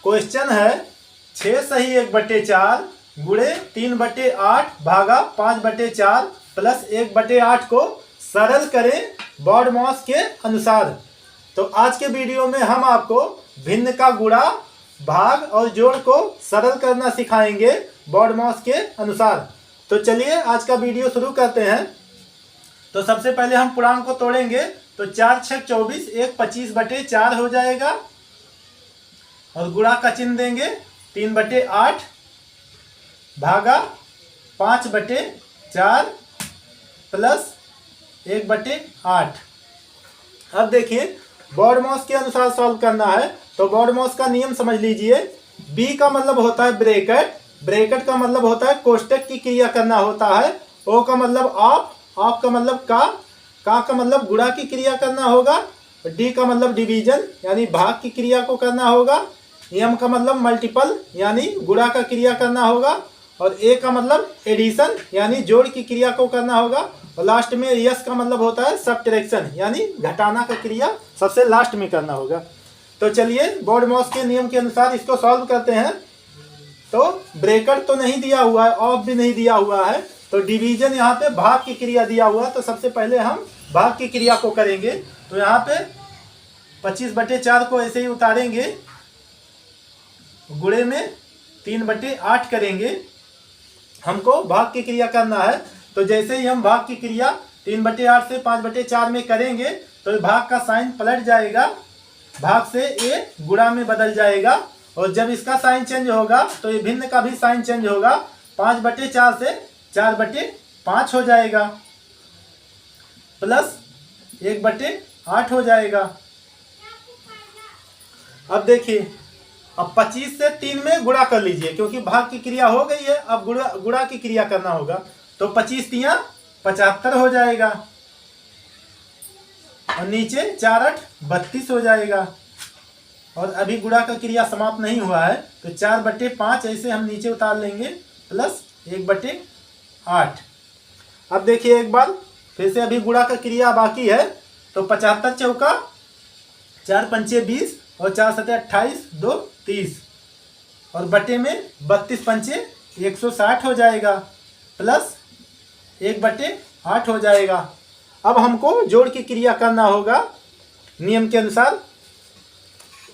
Question है 6 सही 1/4 गुणे 3/8 भागा 5/4 प्लस 1/8 को सरल करें बॉडमॉस के अनुसार। तो आज के वीडियो में हम आपको भिन्न का गुणा भाग और जोड़ को सरल करना सिखाएंगे बॉडमॉस के अनुसार। तो चलिए आज का वीडियो शुरू करते हैं। तो सबसे पहले हम पूर्णांक को तोड़ेंगे। तो 4 6 24 1 25/4 हो जाएगा और गुणा का चिन्ह देंगे 3/8 भागा 5/4 प्लस 1/8। अब देखिए बॉडमॉस के अनुसार सॉल्व करना है। तो बॉडमॉस का नियम समझ लीजिए। बी का मतलब होता है ब्रैकेट, ब्रैकेट का मतलब होता है कोष्टक की क्रिया करना होता है। ओ का मतलब ऑफ, ऑफ का मतलब का मतलब गुणा की क्रिया करना होगा। डी का मतलब डिवीजन यानी भाग की क्रिया को करना होगा। एम का मतलब मल्टीपल यानी गुणा का क्रिया करना होगा। और ए का मतलब एडिशन यानी जोड़ की क्रिया को करना होगा। और लास्ट में यस का मतलब होता है सबट्रैक्शन यानी घटाना का क्रिया सबसे लास्ट में करना होगा। तो चलिए बॉडमॉस के नियम के अनुसार इसको सॉल्व करते हैं। तो ब्रैकेट तो नहीं दिया हुआ है, ऑफ भी नहीं दिया हुआ है, तो डिवीजन यहाँ पे भाग की क्रिया दिया हुआ है। तो सबसे पहले हम भाग की क्रिया को करेंगे। तो यहाँ पे 25/4 को ऐसे ही उतारेंगे, गुणे में 3/8 करेंगे। हमको भाग की क्रिया करना है। तो जैसे ही हम भाग की क्रिया 3/8 से 5/4 में करेंगे तो भाग का साइन पलट जाएगा, भाग से ये गुणा में बदल जाएगा। और जब इसका साइन चेंज होगा तो ये भिन्न का भी साइन चेंज होगा। 5/4 से 4/5 हो जाएगा प्लस 1/8 हो जाएगा। अब देखिए, अब 25 से 3 में गुणा कर लीजिए क्योंकि भाग की क्रिया हो गई है। अब गुणा की क्रिया करना होगा। तो 25 तियां 75 हो जाएगा और नीचे 4 8 32 हो जाएगा। और अभी गुणा का क्रिया समाप्त नहीं हुआ है तो 4/5 ऐसे हम नीचे उतार लेंगे प्लस 1/8। अब देखिए एक बार फिर से अभी गुणा का क्रिया बाकी है। तो 75 चौका 4 पंचे 20 और 4 सते 28 2 30 और बटे में 32 पंचे 160 हो जाएगा प्लस 1/8 हो जाएगा। अब हमको जोड़ की क्रिया करना होगा नियम के अनुसार।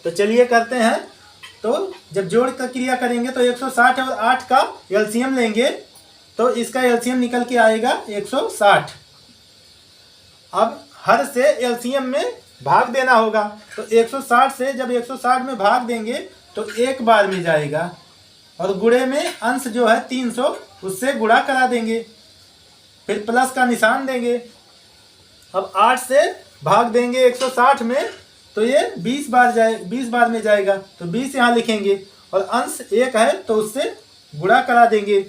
तो चलिए करते हैं। तो जब जोड़ का क्रिया करेंगे तो 160 और 8 का एलसीएम लेंगे। तो इसका एलसीएम निकल के आएगा 160। अब हर से एलसीएम में भाग देना होगा। तो 160 से जब 160 में भाग देंगे तो एक बार में जाएगा और गुणे में अंश जो है 300 उससे गुणा करा देंगे, फिर प्लस का निशान देंगे। अब 8 से भाग देंगे 160 में तो ये 20 बार में जाएगा। तो 20 यहाँ लिखेंगे और अंश 1 है तो उससे गुणा करा देंगे।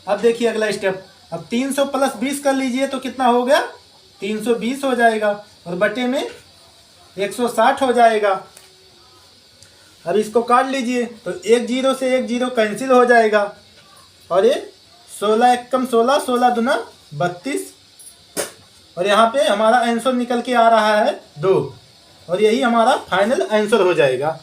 अब देखिए अगला स्टेप। अब 300 प्लस 20 कर लीजिए तो कितना हो गया, 320 हो जाएगा और बटे में 160 हो जाएगा। अब इसको काट लीजिए तो 1 0 से 1 0 कैंसिल हो जाएगा और ये 16 एकम 16 16 दूना 32 और यहाँ पे हमारा आंसर निकल के आ रहा है 2 और यही हमारा फाइनल आंसर हो जाएगा।